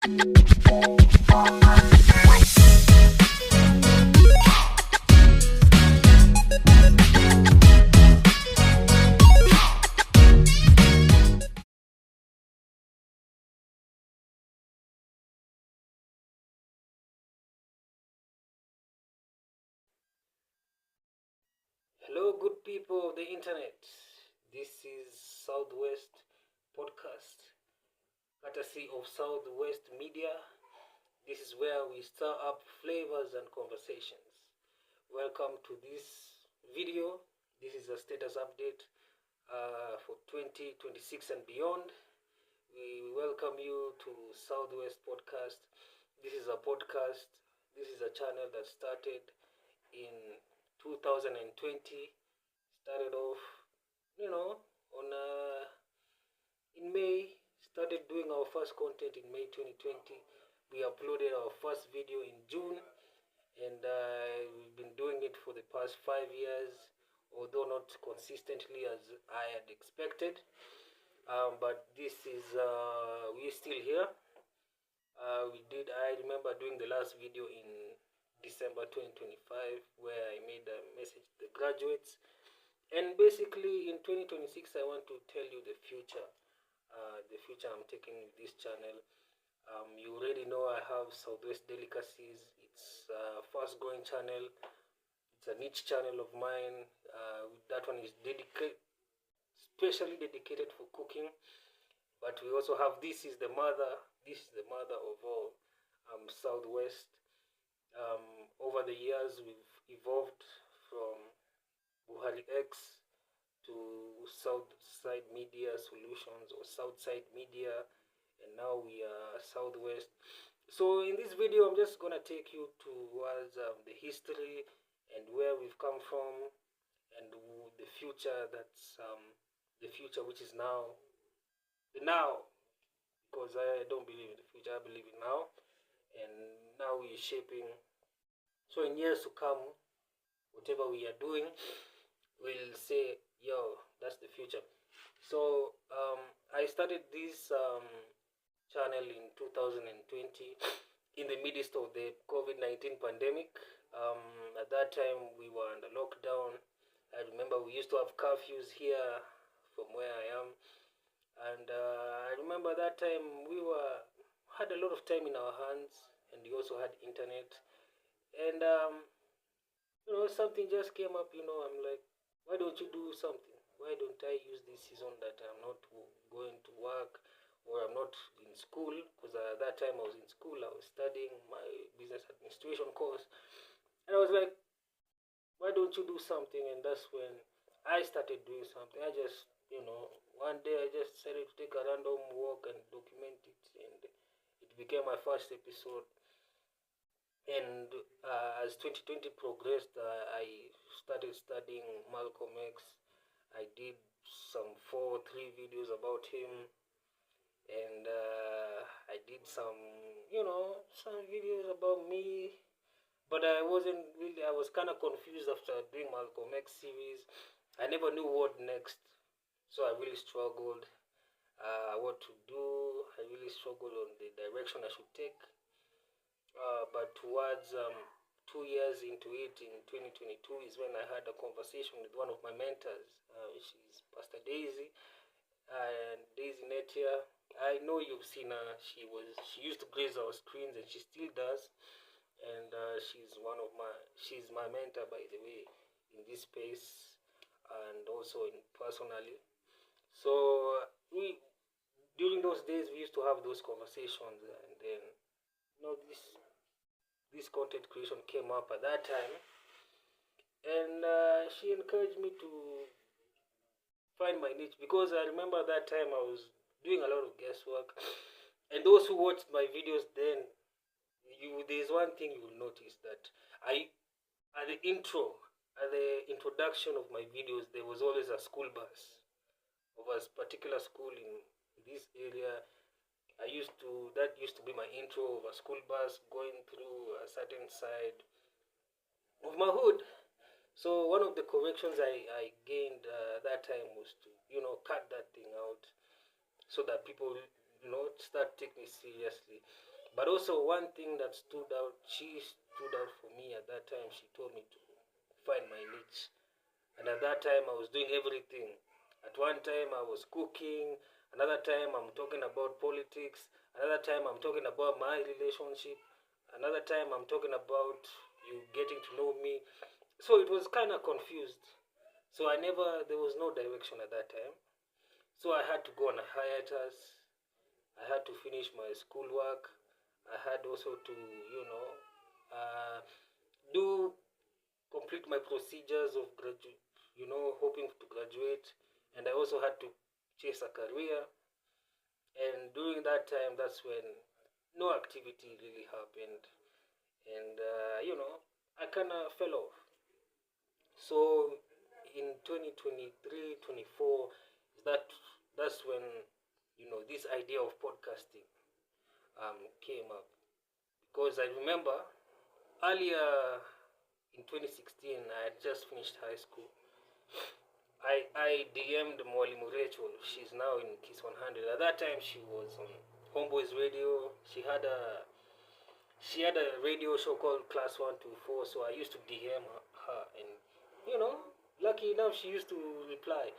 Hello, good people of the internet. This is Southwest Podcast, courtesy of Southwest Media. This is where we stir up flavors and conversations. Welcome to this video. This is a status update for 2026 and beyond. We welcome you to Southwest Podcast. This is a podcast. This is a channel that started in 2020. Started off, on in May. Started doing our first content in May 2020. We uploaded our first video in June, and we've been doing it for the past 5 years, although not consistently as I had expected. But this is we're still here. I remember doing the last video in December 2025 where I made a message to the graduates. And basically in 2026 I want to tell you the future I'm taking with this channel. You already know I have Southwest Delicacies. It's a fast growing channel. It's a niche channel of mine. That one is specially dedicated for cooking. But we also have This is the Mother of all, Southwest. Over the years we've evolved from Buhari X to Southside Media Solutions or Southside Media, and now we are Southwest. So in this video I'm just gonna take you towards the history and where we've come from, and the future the future which is now, because I don't believe in the future, I believe in now. And now we're shaping. So in years to come, whatever we are doing, we'll say, yo, that's the future. So I started this channel in 2020 in the midst of the COVID-19 pandemic. At that time we were under lockdown. I remember we used to have curfews here from where I am. And I remember that time we had a lot of time in our hands, and we also had internet. And something just came up. I'm like, why don't you do something? Why don't I use this season that I'm not going to work, or I'm not in school? Because at that time I was in school. I was studying my business administration course, and I was like, why don't you do something? And that's when I started doing something. I just, one day I just decided to take a random walk and document it, and it became my first episode. And as 2020 progressed, I started studying Malcolm X. I did some 3 videos about him, and I did some videos about me. But I was kind of confused after doing Malcolm X series. I never knew what next. So I really struggled what to do. I really struggled on the direction I should take. But towards 2 years into it, in 2022, is when I had a conversation with one of my mentors. She's Pastor Daisy, and Daisy Netia. I know you've seen her. She used to grace our screens, and she still does. And she's my mentor, by the way, in this space, and also personally. So during those days we used to have those conversations, and then this content creation came up at that time, and she encouraged me to find my niche, because I remember that time I was doing a lot of guesswork. And those who watched my videos then, there's one thing you will notice, that at the introduction of my videos, there was always a school bus of a particular school in this area. That used to be my intro, of a school bus going through a certain side of my hood. So one of the corrections I gained that time was to cut that thing out, so that people start taking me seriously. But also one thing that she stood out for me at that time. She told me to find my niche. And at that time, I was doing everything. At one time, I was cooking. Another time, I'm talking about politics. Another time, I'm talking about my relationship. Another time, I'm talking about you getting to know me. So it was kind of confused. So there was no direction at that time. So I had to go on a hiatus. I had to finish my schoolwork. I had also to, uh, do complete my procedures of hoping to graduate. And I also had to chase a career. And during that time, that's when no activity really happened. And, I kind of fell off. So in 2023, 24, that that's when, this idea of podcasting came up. Because I remember earlier in 2016, I had just finished high school. I DM'd Mwalimu Rachel. She's now in Kiss 100. At that time, she was on Homeboys Radio. She had a radio show called Class 124. So I used to DM her, and lucky enough, she used to reply.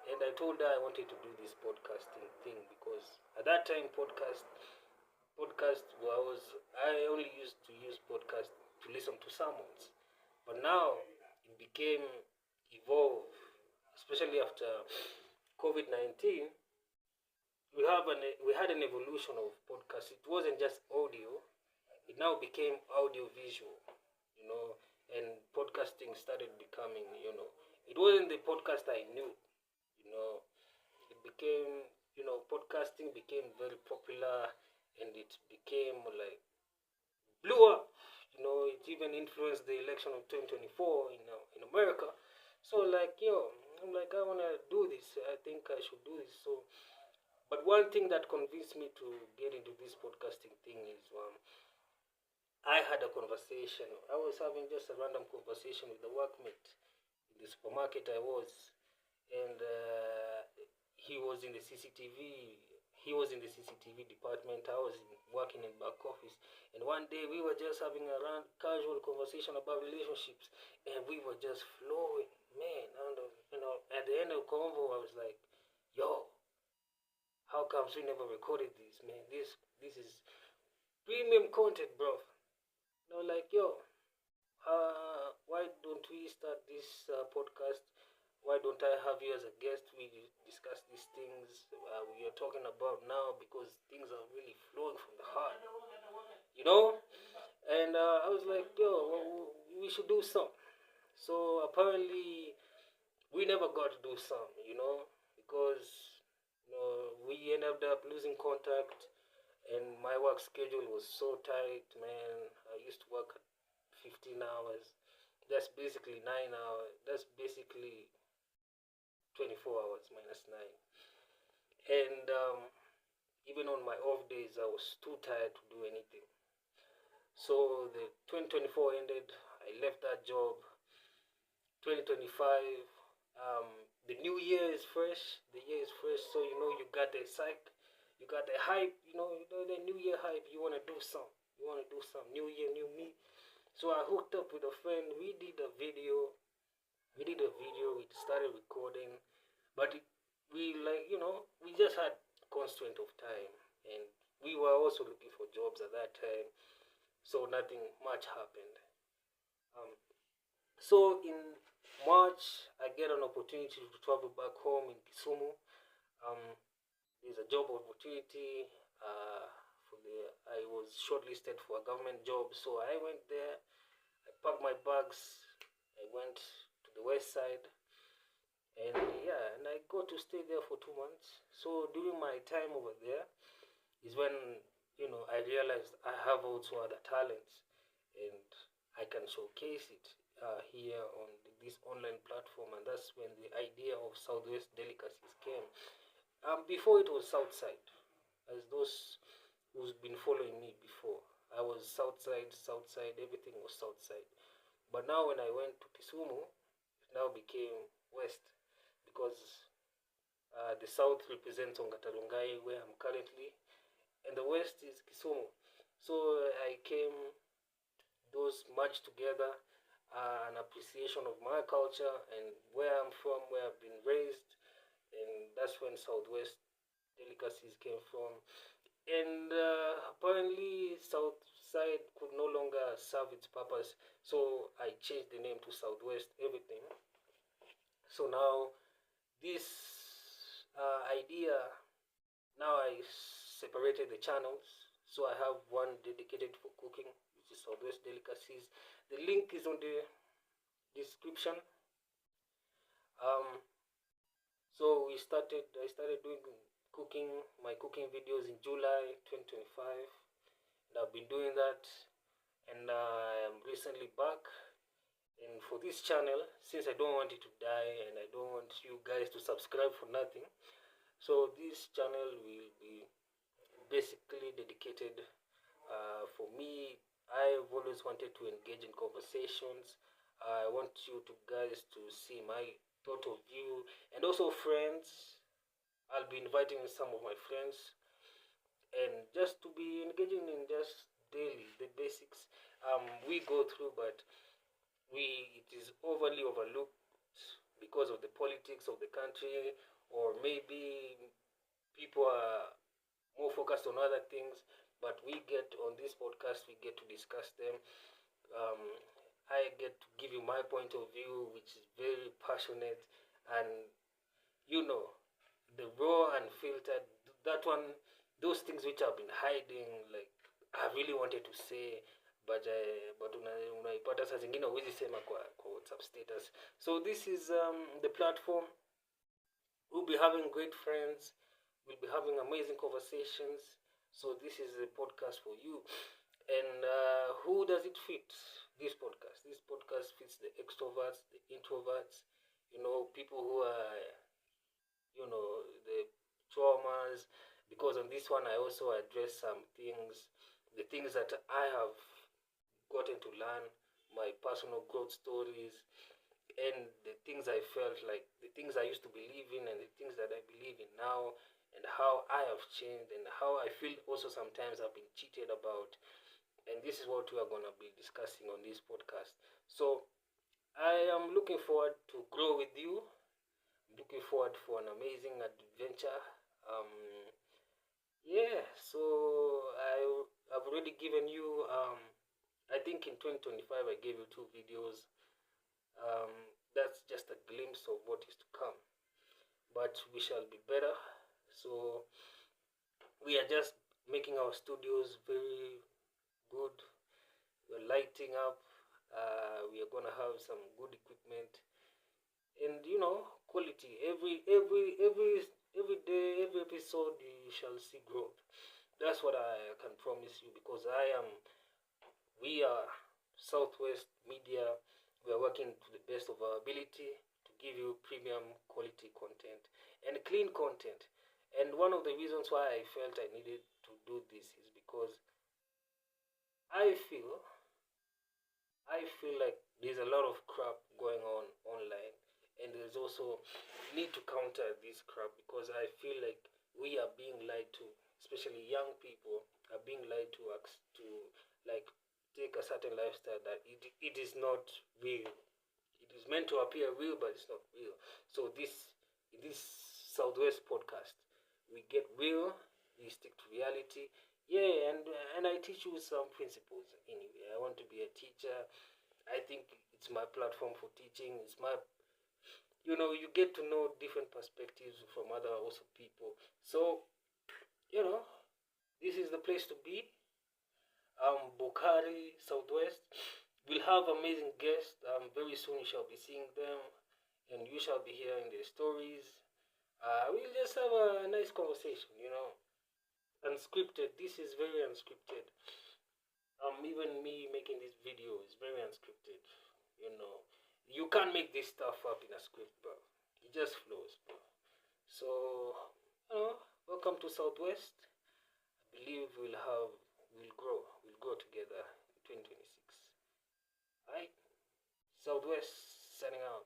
And I told her I wanted to do this podcasting thing because at that time, I only used to use podcast to listen to sermons. But now it became evolved, especially after COVID-19. We had an evolution of podcasts. It wasn't just audio; it now became audio visual. And podcasting started becoming. It wasn't the podcast I knew. It became. Podcasting became very popular, and it became like blew up. It even influenced the election of 2024 in America. So I'm like, I wanna do this. I think I should do this. So, but one thing that convinced me to get into this podcasting thing is I had a conversation. I was having just a random conversation with a workmate in the supermarket I was, and he was in the CCTV. He was in the CCTV department. I was working in back office. And one day we were just having a casual conversation about relationships, and we were just flowing, man. And at the end of the convo, I was like, "Yo, how comes we never recorded this, man? This is premium content, bro." And I was like, "Yo, why don't we start this podcast? Why don't I have you as a guest? We discuss these things we are talking about now because things are really flowing from the heart, you know?" And I was like, "Yo, we should do some." So apparently, we never got to do some, because we ended up losing contact, and my work schedule was so tight, man. I used to work 15 hours. That's basically 9 hours. That's basically 24 hours minus 9. And even on my off days, I was too tired to do anything. So the 2024 ended. I left that job. 2025, the new year is fresh. The year is fresh, so you got the psych, you got the hype. The new year hype. You wanna do some. You wanna do some. New year, new me. So I hooked up with a friend. We did a video. We started recording, but we just had constraint of time, and we were also looking for jobs at that time, so nothing much happened. So in March, I get an opportunity to travel back home in Kisumu. There's a job opportunity. I was shortlisted for a government job, so I went there. I packed my bags. I went to the west side, and I got to stay there for 2 months. So during my time over there is when I realized I have also other talents, and I can showcase it here on this online platform. And that's when the idea of Southwest Delicacies came. Before it was Southside, as those who's been following me before. I was Southside, everything was Southside. But now when I went to Kisumu, it now became West, because the South represents Ongatarungai, where I'm currently, and the West is Kisumu. So I came, those merged together, an appreciation of my culture and where I'm from, where I've been raised, and that's when Southwest delicacies came from. And apparently, Southside could no longer serve its purpose, so I changed the name to Southwest Everything. So now, this idea, now I separated the channels. So I have one dedicated for cooking, which is Southwest Delicacies. The link is on the description. Um, so I started doing my cooking videos in July 2025. And I've been doing that, and I am recently back. And for this channel, since I don't want it to die and I don't want you guys to subscribe for nothing, so this channel will be basically dedicated for me. I've always wanted to engage in conversations. I want you to guys to see my thought of view, and also friends. I'll be inviting some of my friends, and just to be engaging in just daily the basics we go through, but it is overly overlooked because of the politics of the country, or maybe people are more focused on other things. But we get on this podcast, we get to discuss them. um, I get to give you my point of view, which is very passionate, and you know, the raw and filtered, that one, those things which I've been hiding, like I really wanted to say, but unaipata saa zingine huwezi sema kwa WhatsApp status. So this is the platform. We'll be having great friends, we'll be having amazing conversations. So this is a podcast for you. And who does it fit? This podcast fits the extroverts, the introverts, people who are, the traumas. Because on this one I also address some things, the things that I have gotten to learn, my personal growth stories, and the things I felt like, the things I used to believe in and the things that I believe in now, and how I have changed, and how I feel also sometimes I've been cheated about. And this is what we are going to be discussing on this podcast. So I am looking forward to grow with you. I'm looking forward for an amazing adventure. Yeah, so I've already given you, I think in 2025 I gave you 2 videos. That's just a glimpse of what is to come. But we shall be better. So we are just making our studios very good. We're lighting up. We are gonna have some good equipment, and quality. Every day, every episode, you shall see growth. That's what I can promise you, because we are Southwest Media. We are working to the best of our ability to give you premium quality content and clean content. And one of the reasons why I felt I needed to do this is because I feel like there's a lot of crap going on online, and there's also need to counter this crap, because I feel like we are being lied to, especially young people are being lied to like take a certain lifestyle that it is not real. It is meant to appear real, but it's not real. So in this Southwest podcast, we get real, we stick to reality. Yeah, and I teach you some principles anyway. I want to be a teacher. I think it's my platform for teaching. It's my, you get to know different perspectives from other also people. So, this is the place to be. Bukhari, Southwest. We'll have amazing guests. Very soon you shall be seeing them, and you shall be hearing their stories. We'll just have a nice conversation, Unscripted. This is very unscripted. Even me making this video is very unscripted. You can't make this stuff up in a script, bro. It just flows, bro. So, welcome to Southwest. I believe we'll grow together in 2026. Alright, Southwest signing out.